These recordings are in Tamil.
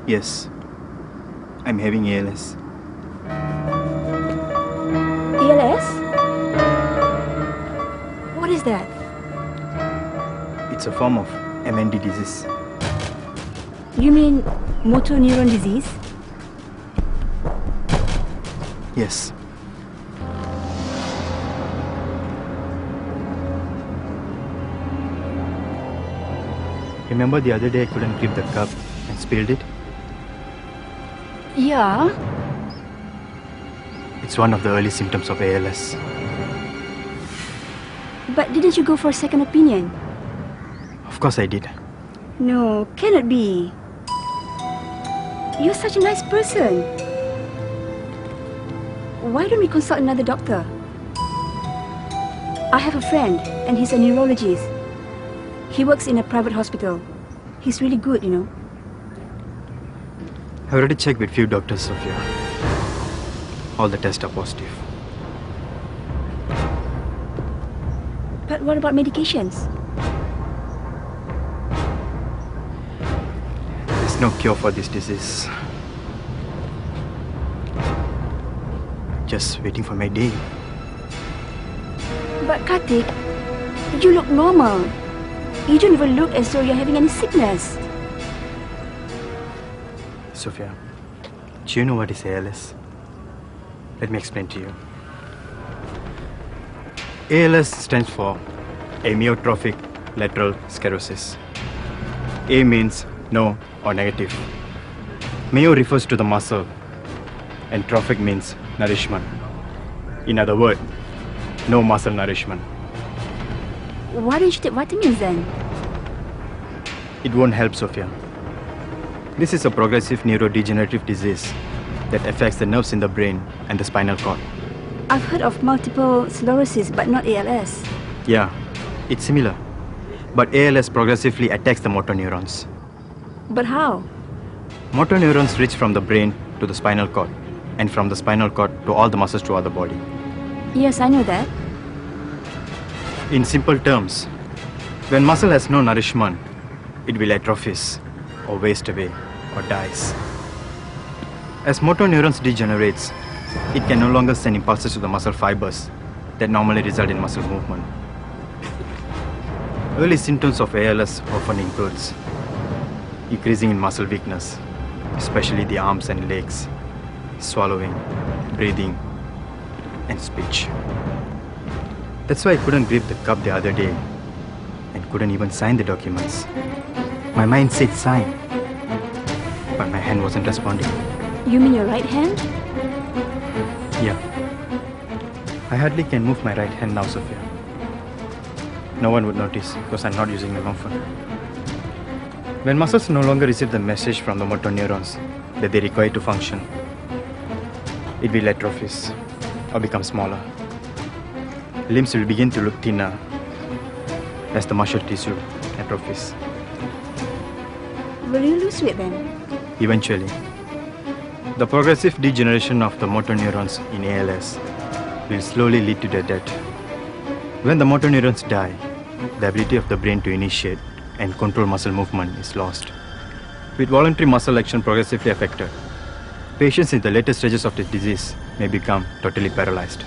Yes, I'm having ALS. ALS? What is that? It's a form of MND disease. You mean motor neuron disease? Yes. Remember the other day I couldn't grip the cup and spilled it? Yeah. It's one of the early symptoms of ALS. But didn't you go for a second opinion? Of course I did. No, cannot be. You're such a nice person. Why don't we consult another doctor? I have a friend, and he's a neurologist. He works in a private hospital. He's really good, you know. I already checked with few doctors, Sophia. All the tests are positive. But what about medications? There's no cure for this disease. Just waiting for my day. But Karthik, you look normal. You don't even look as though you're having any sickness. Sophia, do you know what is ALS? Let me explain to you. ALS stands for amyotrophic lateral sclerosis. A means no or negative. Mayo refers to the muscle, and trophic means nourishment. In other words, no muscle nourishment. Why don't you take vitamins then? It won't help, Sophia. This is a progressive neurodegenerative disease that affects the nerves in the brain and the spinal cord. I've heard of multiple sclerosis, but not ALS. Yeah, it's similar. But ALS progressively attacks the motor neurons. But how? Motor neurons reach from the brain to the spinal cord, and from the spinal cord to all the muscles throughout the body. Yes, I know that. In simple terms, when muscle has no nourishment, it will atrophies, or waste away, or dies. As motor neurons degenerates, it can no longer send impulses to the muscle fibers that normally result in muscle movement. Early symptoms of ALS often includes increasing in muscle weakness, especially the arms and legs, swallowing, breathing, and speech. That's why I couldn't grip the cup the other day and couldn't even sign the documents. My mind said sign, but my hand wasn't responding. You mean your right hand? Yeah. I hardly can move my right hand now, Sophia. No one would notice because I'm not using my mouth phone. When muscles no longer receive the message from the motor neurons that they require to function, it will atrophies or become smaller. Limbs will begin to look thinner as the muscle tissue atrophies. Will you lose weight then? Eventually, the progressive degeneration of the motor neurons in ALS will slowly lead to their death. When the motor neurons die, the ability of the brain to initiate and control muscle movement is lost. With voluntary muscle action progressively affected, patients in the later stages of the disease may become totally paralyzed.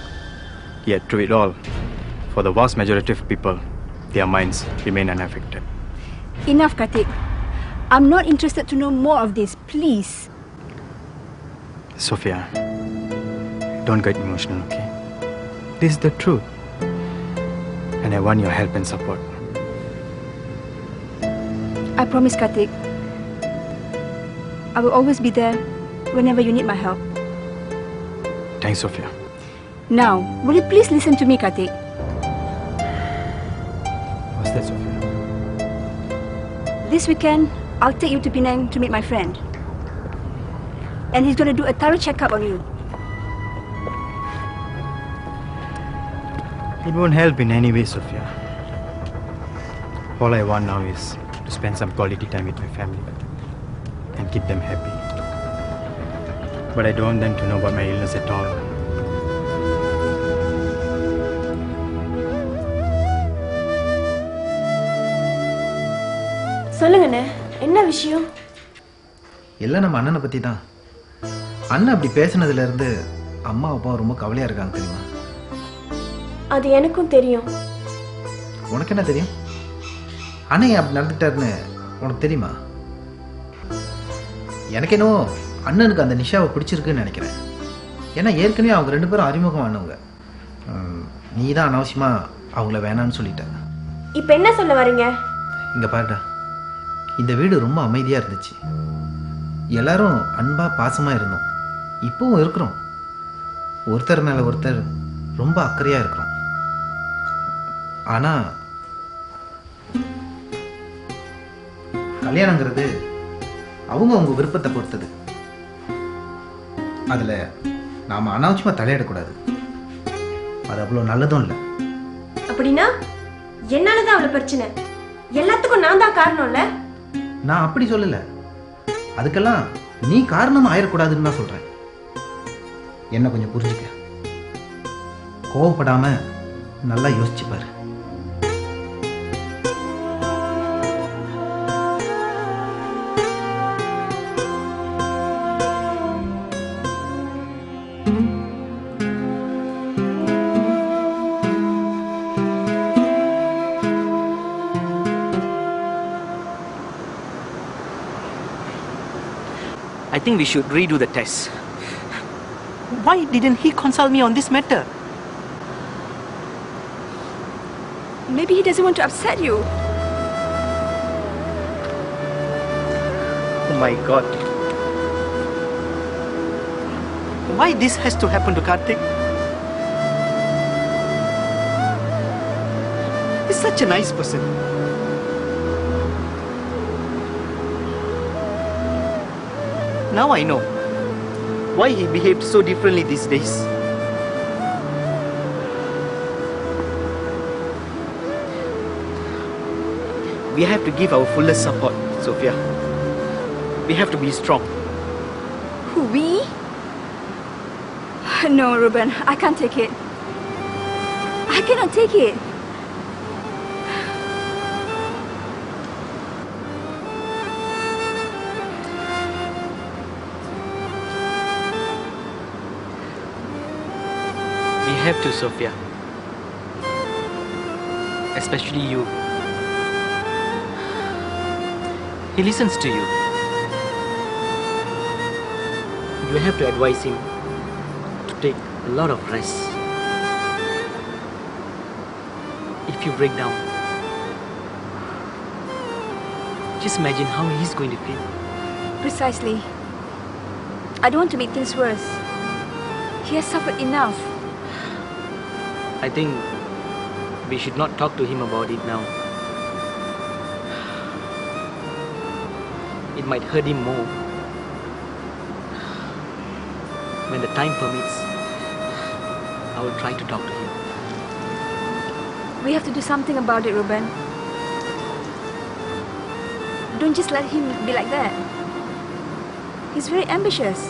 Yet through it all, for the vast majority of people, their minds remain unaffected. Enough, Karthik. I'm not interested to know more of this, please. Sophia, don't get emotional, okay? This is the truth. And I want your help and support. I promise, Karthik. I will always be there whenever you need my help. Thanks, Sophia. Now, will you please listen to me, Karthik? What's that, Sophia? This weekend, I'll take you to Penang to meet my friend. And he's going to do a thorough checkup on you. It won't help in any way, Sophia. All I want now is to spend some quality time with my family and keep them happy. But I don't want them to know about my illness at all. சொல்லுங்கண்ணே, என்ன விஷயம்? எல்லாம் நம்ம அண்ணனை பற்றி தான். அண்ணன் அப்படி பேசுனதுலேருந்து அம்மா அப்பா ரொம்ப கவலையாக இருக்காங்க தெரியுமா? அது எனக்கும் தெரியும். உனக்கு என்ன தெரியும்? அண்ணன் ஏன் அப்படி நடந்துட்டாருன்னு உனக்கு தெரியுமா? எனக்கு என்னவோ அண்ணனுக்கு அந்த நிஷாவை பிடிச்சிருக்குன்னு நினைக்கிறேன். ஏன்னா ஏற்கனவே அவங்க 2 பேரும் அறிமுகமானவங்க. நீ தான் அனாவசியமாக அவங்கள வேணான்னு சொல்லிட்ட. இப்போ என்ன சொல்ல வரீங்க? இங்கே பாருடா, இந்த வீடு ரொம்ப அமைதியாக இருந்துச்சு. எல்லாரும் அன்பாக பாசமாக இருந்தோம். இப்போவும் இருக்கிறோம். ஒருத்தர் மேலே ஒருத்தர் ரொம்ப அக்கறையாக இருக்கிறோம். ஆனால் கல்யாணங்கிறது அவங்க விருப்பத்தை பொறுத்தது. அதில் நாம் அனாவசியமாக தலையிடக்கூடாது. அது அவ்வளோ நல்லதும் இல்லை. அப்படின்னா என்னால தான் அவ்வளோ பிரச்சனை? எல்லாத்துக்கும் நான் தான் காரணம் இல்லை? நான் அப்படி சொல்லலை. அதுக்கெல்லாம் நீ காரணம் ஆயிடக்கூடாதுன்னு தான் சொல்கிறேன். என்ன கொஞ்சம் புரிஞ்சுக்க. கோவப்படாமல் நல்லா யோசிச்சுப்பாரு. I think we should redo the test. Why didn't he consult me on this matter? Maybe he doesn't want to upset you. Oh my God. Why this has to happen to Karthik? He's such a nice person. Now I know why he behaved so differently these days. We have to give our fullest support, Sophia. We have to be strong. Who, we? No, Ruben, I can't take it. I cannot take it. We have to, Sophia. Especially you. He listens to you. You have to advise him to take a lot of rest. If you break down, just imagine how he's going to feel. Precisely. I don't want to make things worse. He has suffered enough. I think we should not talk to him about it now. It might hurt him more. When the time permits, I will try to talk to him. We have to do something about it, Ruben. Don't just let him be like that. He's very ambitious.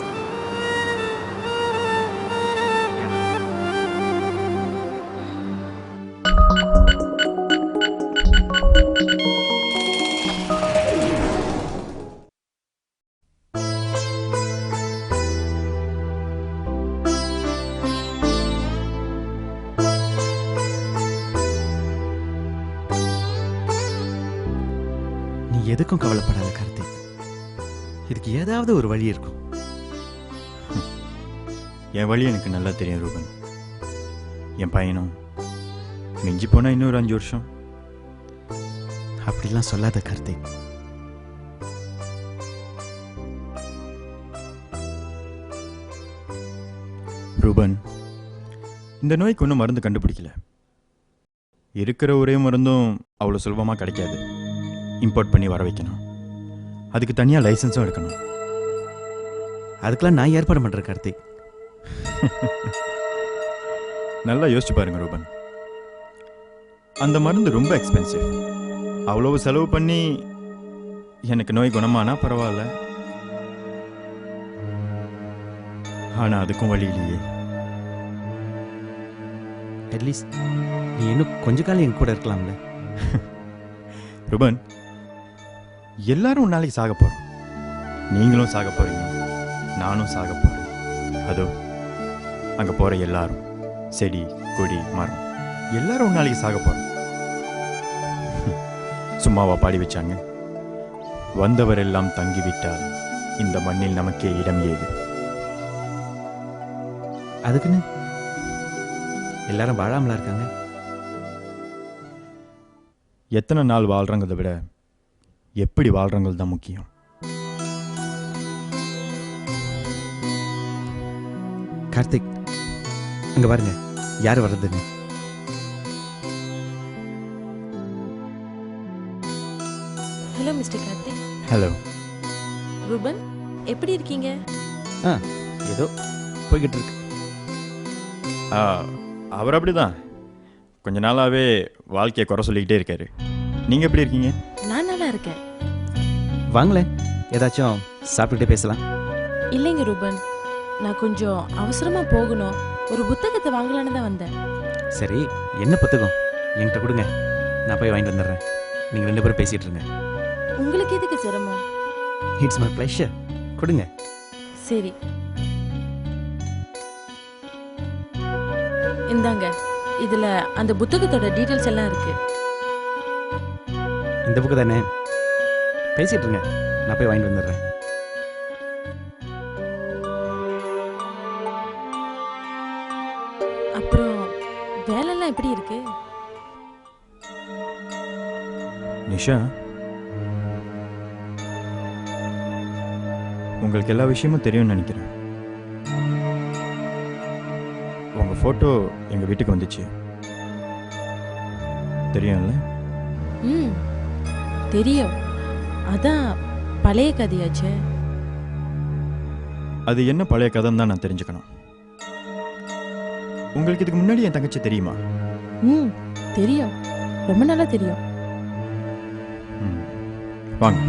எதுக்கும் கவலைப்படாத கார்த்திக். இதுக்கு ஏதாவது ஒரு வழி இருக்கும். என் வழி எனக்கு நல்லா தெரியும் ரூபன். என் பையனும் மிஞ்சி போனால் இன்னொரு 5 வருஷம். அப்படிலாம் சொல்லாத கார்த்திக். ரூபன், இந்த நோய்க்கு ஒன்றும் மருந்து கண்டுபிடிக்கல. இருக்கிற ஒரே மருந்தும் அவ்வளோ சுலபமாக கிடைக்காது. இம்போர்ட் பண்ணி வர வைக்கணும். அதுக்கு தனியாக லைசன்ஸும் எடுக்கணும். அதுக்கெல்லாம் நான் ஏற்பாடு பண்ணுறேன் கார்த்திக். நல்லா யோசிச்சு பாருங்க ரூபன். அந்த மருந்து ரொம்ப எக்ஸ்பென்சிவ். அவ்வளவு செலவு பண்ணி எனக்கு நோய் குணமானா பரவாயில்ல. ஆனால் அதுக்கும் வழி இல்லையே. அட்லீஸ்ட் நீ இன்னும் கொஞ்ச காலம் என் கூட இருக்கலாம்ல. ரூபன், எல்லாரும் ஒரு நாளைக்கு சாக போகிறோம். நீங்களும் சாக போறீங்க, நானும் சாக போறேன். அதோ அங்க போற எல்லாரும், செடி கொடி மரம் எல்லாரும் ஒரு நாளைக்கு சாக போறோம். சும்மாவா பாடி வச்சாங்க? வந்தவர் எல்லாம் தங்கிவிட்டால் இந்த மண்ணில் நமக்கே இடம் ஏது. அதுக்குன்னு எல்லாரும் வாழாமலா இருக்காங்க? எத்தனை நாள் வாழ்றங்கிறத விட எப்படி வாழ்றங்கிறது தான் முக்கியம். கார்த்திக், அங்க பாருங்க யார் வர்றதுன்னு. Hello mister Karthik. Hello. Ruben, எப்படி இருக்கீங்க? ஏதோ போய்கிட்டு இருக்கு. அவர் அப்படிதான் கொஞ்ச நாளாவே வாழ்க்கையை குறை சொல்லிக்கிட்டே இருக்காரு. நீங்க எப்படி இருக்கீங்க? நான் நல்லா இருக்கேன். வாங்களேன், ஏதாச்சும் சாப்பிட்டுட்டே பேசலாம். இல்லைங்க ரூபன், நான் கொஞ்சம் அவசரமா போகணும். ஒரு புத்தகத்தை வாங்கலான்னு தான் வந்தேன். சரி, என்ன புத்தகம் என்கிட்ட கொடுங்க, நான் போய் வாங்கிட்டு வந்துடுறேன். நீங்கள் 2 பேரும் பேசிகிட்டு இருங்க. உங்களுக்கு எதுக்கு சிரமம்? It's my pleasure. கொடுங்க. சரி, இந்தாங்க. இதுல அந்த புத்தகத்தோட டீடைல்ஸ் எல்லாம் இருக்கு. இந்த புக்கு தானே? பேசிகிட்டு இருங்க, நான் போய் வாங்கிட்டு வந்துடுறேன். அப்புறம் வேலைலாம் எப்படி இருக்கு? நிஷா, உங்களுக்கு எல்லா விஷயமும் தெரியும்னு நினைக்கிறேன். உங்க போட்டோ எங்க வீட்டுக்கு வந்துச்சு, தெரியும்ல? தெரியும். அதான் பழைய கதையாச்சே. அது என்ன பழைய கதைன்னு தான் நான் தெரிஞ்சுக்கணும். உங்களுக்கு இதுக்கு முன்னாடி என் தங்கச்சி தெரியுமா? தெரியும், ரொம்ப நல்லா தெரியும். வாங்க.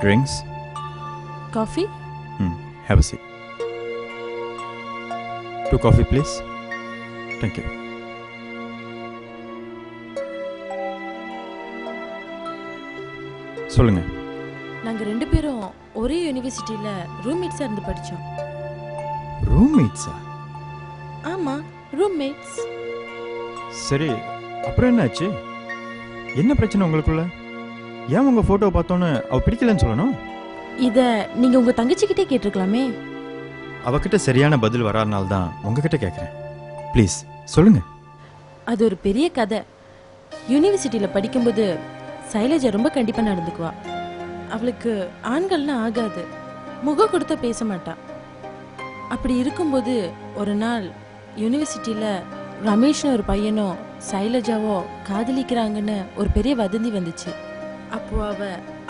Drinks? Coffee? Have a seat. 2 coffee, please. Thank you. சொல்லுங்க. நாங்க 2 பேரும் ஒரே யூனிவர்சிட்டியில ரூம்மேட்ஸா இருந்து படிச்சோம். ரூம்மேட்ஸா? ஆமா, ரூம்மேட்ஸ். சரி, அப்புறம் என்னாச்சு? என்ன பிரச்சனை உங்களுக்குள்ள? ஏன் உங்க போட்டோ பார்த்தோன்னு அவ பிடிக்கலன்னு சொல்லணும்? இத நீங்க உங்க தங்கச்சிக்கிட்டே கேட்டிருக்கலாமே. அவகிட்ட சரியான பதில் வராதனால தான் உங்ககிட்ட கேட்குறேன். ப்ளீஸ் சொல்லுங்க. அது ஒரு பெரிய கதை. யூனிவர்சிட்டியில படிக்கும்போது சைலஜா ரொம்ப கண்டிப்பா நடந்துக்குவா. அவளுக்கு ஆண்கள்லாம் ஆகாது, முகம் கொடுத்த பேச மாட்டா. அப்படி இருக்கும்போது ஒரு நாள் யூனிவர்சிட்டியில ரமேஷ்னு ஒரு பையனோ சைலஜாவோ காதலிக்கிறாங்கன்னு ஒரு பெரிய வதந்தி வந்துச்சு. அப்போ அவ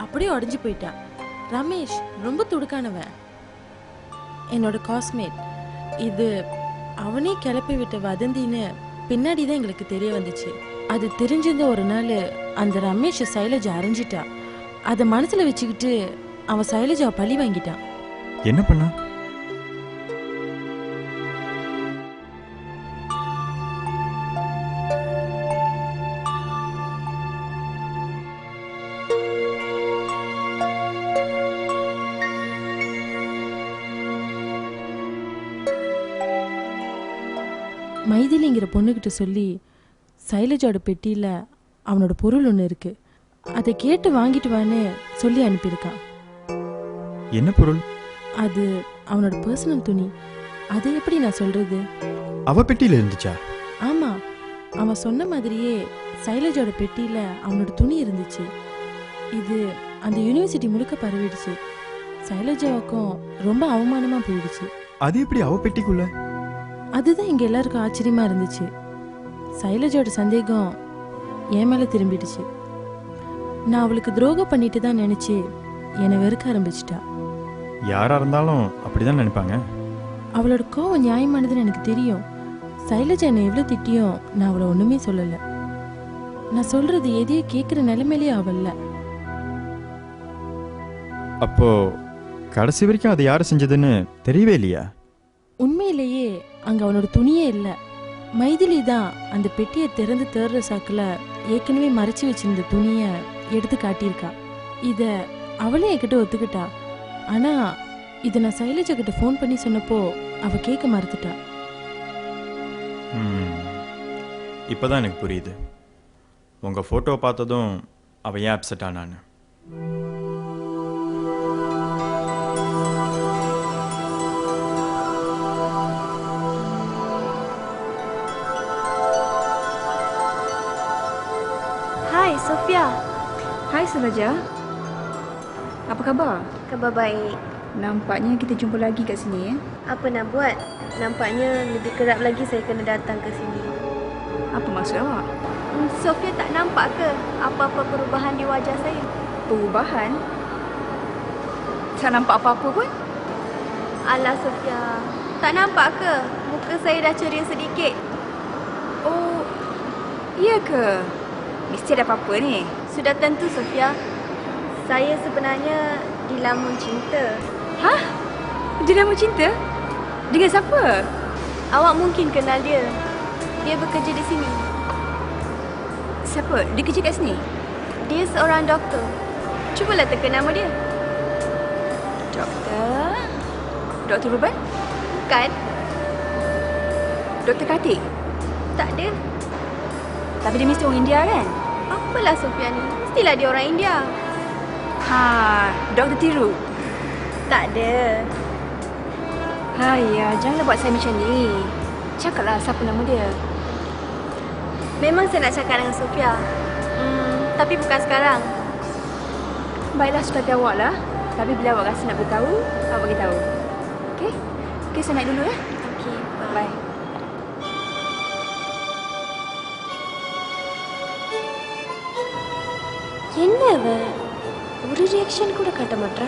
அப்படியே உடஞ்சி போயிட்டா. ரமேஷ் ரொம்ப துடுக்கானவன், என்னோட காஸ்மேட். இது அவனே கிளப்பி விட்ட வதந்தின்னு பின்னாடி தான் எங்களுக்கு தெரிய வந்துச்சு. அது தெரிஞ்சிருந்த ஒரு நாள் அந்த ரமேஷ் சைலஜா அரைஞ்சிட்டா. அதை மனசுல வச்சுக்கிட்டு அவன் சைலஜா பழி வாங்கிட்டான். என்ன பண்ணா? மைதிலிங்கிற பொண்ணுகிட்ட சொல்லி சைலஜோட பெட்டியில அவனோட பொருள் ஒன்று இருக்கு, அதை கேட்டு வாங்கிட்டு வான்னு சொல்லி அனுப்பியிருக்கான். என்ன பொருள்? அது அவனோட பர்சனல் துணி. அதை எப்படி நான் சொல்றது? அவ பெட்டியில இருந்துச்சா? ஆமா, அவன் சொன்ன மாதிரியே சைலஜோட பெட்டியில அவனோட துணி இருந்துச்சு. இது அந்த யூனிவர்சிட்டி முழுக்க பரவிடுச்சு. சைலஜாவுக்கும் ரொம்ப அவமானமா போயிடுச்சு. அது எப்படி அவ பெட்டிக்குள்ள? அதுதான் இங்க எல்லாருக்கும் ஆச்சரியமா இருந்துச்சு. சைலஜோட சந்தேகம் என் மேல திரும்பிடுச்சு. நான் அவளுக்கு துரோகம் பண்ணிட்டு தான் நினைச்சு என்னை வெறுக்க ஆரம்பிச்சிட்டா. யாரா இருந்தாலும் அப்படிதான் நினைப்பாங்க. அவளோட கோவம் நியாயமானதுன்னு எனக்கு தெரியும். சைலஜா என்னை எவ்வளவு திட்டியும் நான் அவளை ஒண்ணுமே சொல்லல. நான் சொல்றது எதையும் கேட்கிற நிலைமையிலேயே அவள்ல. அப்போ கடைசி வரைக்கும் அது யாரு செஞ்சதுன்னு தெரியவே இல்லையா? உண்மையிலேயே அங்க அவனோட துணியே இல்லை. மைதிலி தான் அந்த பெட்டியை திறந்து தேடுற சாக்கில் ஏற்கனவே மறைச்சி வச்சிருந்த துணியை எடுத்து காட்டியிருக்கா. இதை அவளே என்கிட்ட ஒத்துக்கிட்டா. ஆனால் இதை நான் சைலஜா கிட்ட ஃபோன் பண்ணி சொன்னப்போ அவள் கேட்க மறுத்துட்டா. இப்போதான் எனக்கு புரியுது உங்கள் ஃபோட்டோவை பார்த்ததும் அவள் ஏன் upset ஆனான்னு. Hai, Sofia. Hai Sailaja. Apa khabar? Khabar baik. Nampaknya kita jumpa lagi kat sini ya. Apa nak buat? Nampaknya lebih kerap lagi saya kena datang ke sini. Apa maksud awak? Sofia tak nampak ke apa-apa perubahan di wajah saya? Perubahan? Tak nampak apa-apa pun. Alah Sofia, tak nampak ke muka saya dah ceria sedikit? Oh, iya ke? Mesti ada apa-apa ni. Sudah tentu Sofia. Saya sebenarnya dilamun cinta. Hah? Dilamun cinta? Dengan siapa? Awak mungkin kenal dia. Dia bekerja di sini. Siapa? Dia kerja kat sini? Dia seorang doktor. Cubalah teka nama dia. Doktor? Doktor Ruben? Bukan? Doktor Kartik? Tak ada. Tapi dia mesti orang India kan? Apalah Sofia ni? Mestilah dia orang India. Ha, Doktor Tiru? Tak ada. Ayah, janganlah buat saya macam ni. Cakaplah siapa nama dia. Memang saya nak cakap dengan Sofia. Tapi bukan sekarang. Baiklah, suka hati awak lah. Tapi bila awak rasa nak beritahu, awak bagi tahu. Okey? Okey, saya naik dulu ya. Okey, Bye. என்னவ ஒரு ரியாக்ஷன் கூட காட்ட மாட்டா.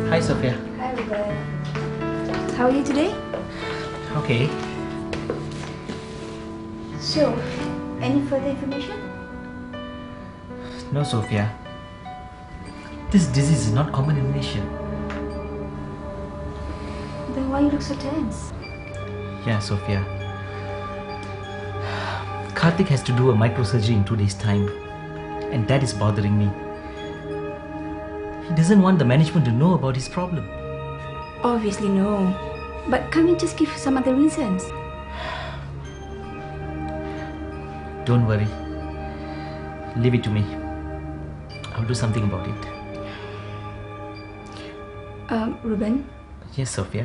Hi, Sophia. Hi, Ruben. How are you today? Okay. So, any further information? No, Sophia. This disease is not common in Malaysia. Then why you look so tense? Yeah, Sophia. Karthik has to do a microsurgery in 2 days' time, and that is bothering me. He doesn't want the management to know about his problem. Obviously no. But can't we just give some other reasons? Don't worry. Leave it to me. I'll do something about it. Ruben, Yes, Sophia.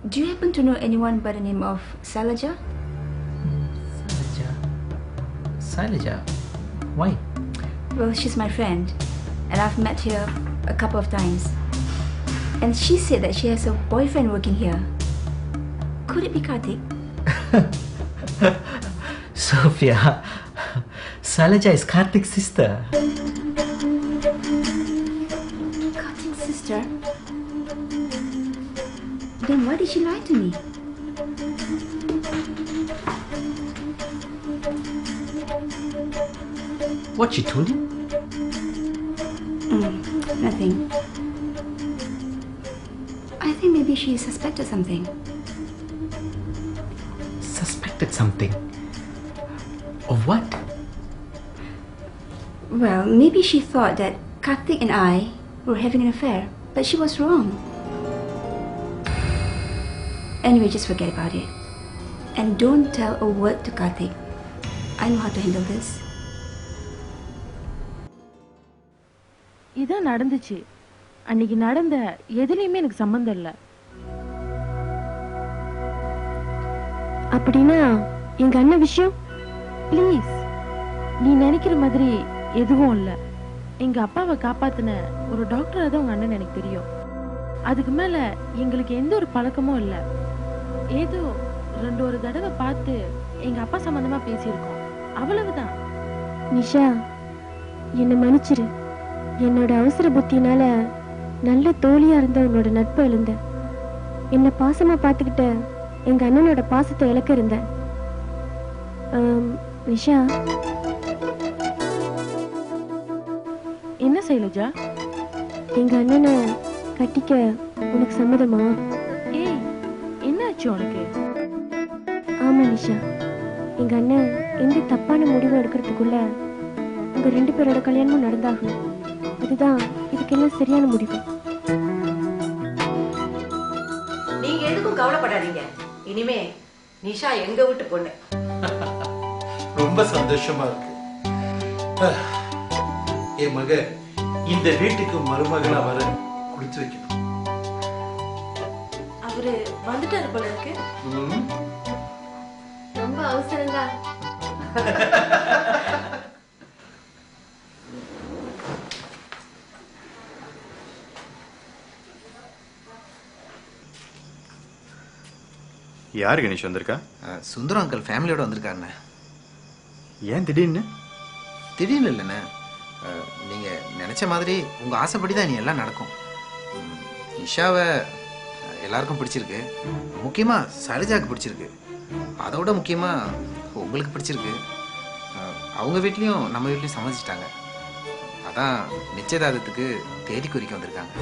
do you happen to know anyone by the name of Sailaja? Sailaja? Why? Well, she's my friend, and I've met her a couple of times. And she said that she has a boyfriend working here. Could it be Karthik? Sophia, Sailaja is Karthik's sister. Karthik's sister? Then why did she lie to me? What she told you? Nothing. I think maybe she suspected something. Suspected something. Of what? Well, maybe she thought that Karthik and I were having an affair, but she was wrong. Anyway, just forget about it. And don't tell a word to Karthik. I know how to handle this. இதான் நடந்துச்சு. அன்னைக்கு நடந்த எதுலையுமே எனக்கு சம்மந்தம் இல்லை. அப்படின்னா எங்க அண்ணன் விஷயம்? ப்ளீஸ், நீ நினைக்கிற மாதிரி எதுவும் இல்லை. எங்க அப்பாவை காப்பாத்தின ஒரு டாக்டராக தான் உங்க அண்ணன் எனக்கு தெரியும். அதுக்கு மேல எங்களுக்கு எந்த ஒரு பழக்கமும் இல்லை. ஏதோ ஒரு தடவை பார்த்து எங்க அப்பா சம்பந்தமா பேசியிருக்கோம், அவ்வளவுதான். நிஷா, என்னை மன்னிச்சிரு. என்னோட அவசர புத்தினால நல்ல தோழியா இருந்த உன்னோட நட்பு எழுந்த, என்னை பாசமா பார்த்துக்கிட்ட எங்க அண்ணனோட பாசத்தை இழக்க இருந்தேன். நிஷா, என்ன சைலஜா? எங்க அண்ணனை கட்டிக்க உனக்கு சம்மதமா? ஏய், என்னாச்சு உனக்கு? ஆமா நிஷா, எங்க அண்ணன் எந்த தப்பான முடிவும் எடுக்கிறதுக்குள்ள உங்க 2 பேரோட கல்யாணமும் நடந்தாகணும். அதுதான் இதுக்கெல்லாம் சரியான முடிவு. நீங்க எதுக்கும் கவலைப்படாதீங்க. இனிமே நிஷா எங்க வீட்டு பொண்ணு. ரொம்ப சந்தோஷமா இருக்கு. என் மக இந்த வீட்டுக்கு மருமகளா வர குடிச்சு வைக்கணும். அவரு வந்துட்டாரு போல இருக்கு. ரொம்ப அவசரம்தான். யார் கணேஷ் வந்திருக்கா? சுந்தரம் அங்கிள் ஃபேமிலியோட வந்திருக்காருண்ணே. ஏன் திடீர்னு? திடீர்னு இல்லைண்ணே, நீங்கள் நினச்ச மாதிரி உங்கள் ஆசைப்படி தான் இனி எல்லாம் நடக்கும். நிஷாவை எல்லாருக்கும் பிடிச்சிருக்கு, முக்கியமாக சைலஜாவுக்கு பிடிச்சிருக்கு. அதோட முக்கியமாக உங்களுக்கு பிடிச்சிருக்கு. அவங்க வீட்லேயும் நம்ம வீட்லேயும் சம்மதிச்சிட்டாங்க. அதான் நிச்சயதார்த்தத்துக்கு தேதி குறிக்க வந்திருக்காங்க.